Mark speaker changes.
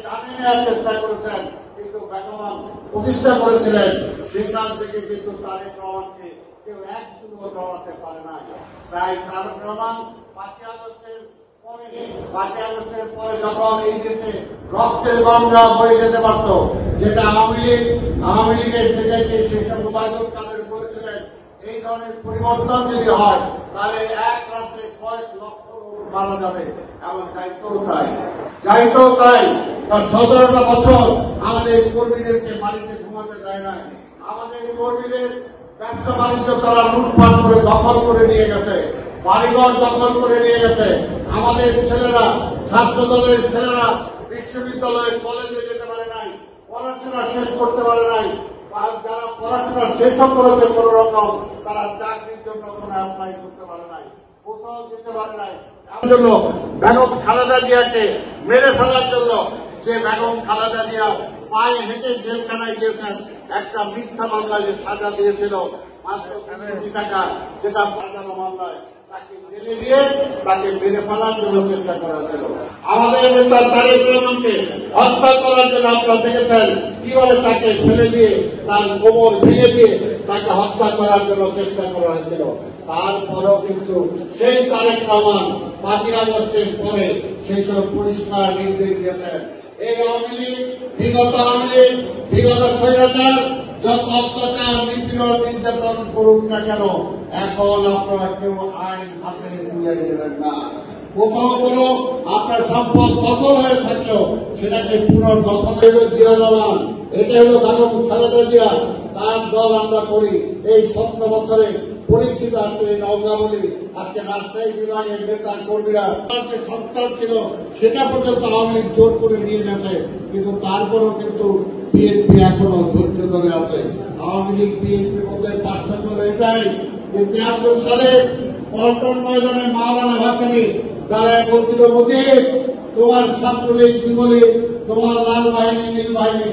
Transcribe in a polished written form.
Speaker 1: টানে নেওয়ার চেষ্টা করেছেন, কিন্তু বেগম প্রতিষ্ঠা করেছিলেন, সেখান থেকে কিন্তু তারেক রহমানকে কেউ এক চুলো করাতে পারে না। তাই তারেক রহমান 5ই আগস্টের পরে যখন এই দেশে রক্তের গঙ্গা বয়ে যেতে পারত, যেটা আওয়ামী লীগের সেটাকে শেষে ওবায়দুল কাদের বলেছিলেন, এই ধরনের পরিবর্তন যদি হয় তাহলে এক রাত্রে কয়েক লক্ষ মারা যাবে, এমন দায়িত্বও তাই 17টা বছর আমাদের কর্মীদেরকে বাড়িতে ঘুমাতে দেয় না। আমাদের কর্মীদের ব্যবসা বাণিজ্য তারা লুটপাট করে দখল করে নিয়ে গেছে, বাড়িঘর দখল করে নিয়ে গেছে। আমাদের ছেলেরা, ছাত্র দলের ছেলেরা বিশ্ববিদ্যালয়ে কলেজে যেতে পারে নাই, পড়াশোনা শেষ করতে পারে নাই। আর যারা পড়াশোনা শেষও করেছে কোন রকম, তারা চাকরির জন্য কোনো অ্যাপ্লাই করতে পারে নাই, কোথাও যেতে পারে নাই। এর জন্য বেগম খালেদা জিয়াকে মেরে ফেলার জন্য যে বেগম খালেদা জিয়া পায়ে হেঁটে জেলখানায় গিয়েছেন, একটা মিথ্যা মামলায় যে সাজা দিয়েছিল মাত্র 15 কোটি টাকা, যেটা বাজানো মামলায় তাকে জেলে দিয়ে তাকে মেরে ফেলার জন্য চেষ্টা করা ছিল। আমাদের নেতা তারেক রহমানকে হত্যা করার জন্য আপনারা দেখেছেন কিভাবে তাকে ফেলে দিয়ে তার কোমর ভেঙে দিয়ে তাকে হত্যা করার জন্য চেষ্টা করা হয়েছিল। তারপরেও কিন্তু সেই তারেক রহমান 5ই আগস্টের পরে সেসব পরিষ্কার নির্দেশ দিয়েছেন। এই আওয়ামী লীগ, বিগত স্বৈরাচার যত অত্যাচার, নিপীড়ন, নির্যাতন করুক না কেন, এখন আপনারা কেউ আইন হাতে তুলে নেবেন না। কোথাও কোনো আপনার সম্পদ দখল হয়ে থাকলেও সেটাকে পুনর্দখল। জিয়া রহমান, এটা হলো বেগম খালেদা জিয়া, তার দল আমরা করি। এই 17 বছরে পরীক্ষিত আজকে নওগাঁ বলি, আজকে রাজশাহী বিভাগের নেতা কর্মীরা যে সন্তান ছিল সেটা পর্যন্ত আওয়ামী লীগ জোর করে নিয়ে গেছে, কিন্তু তারপরেও কিন্তু বিএনপি এখনো ধৈর্য ধরে আছে। আওয়ামী লীগ বিএনপির মধ্যে পার্থক্য হলো এটাই যে 73 সালে পল্টন ময়দানে মাওলানা ভাসানী দাঁড়ায় বলছিল, মুজিব তোমার ছাত্রলীগ, যুবলীগ, তোমার লাল বাহিনী, নীল বাহিনী,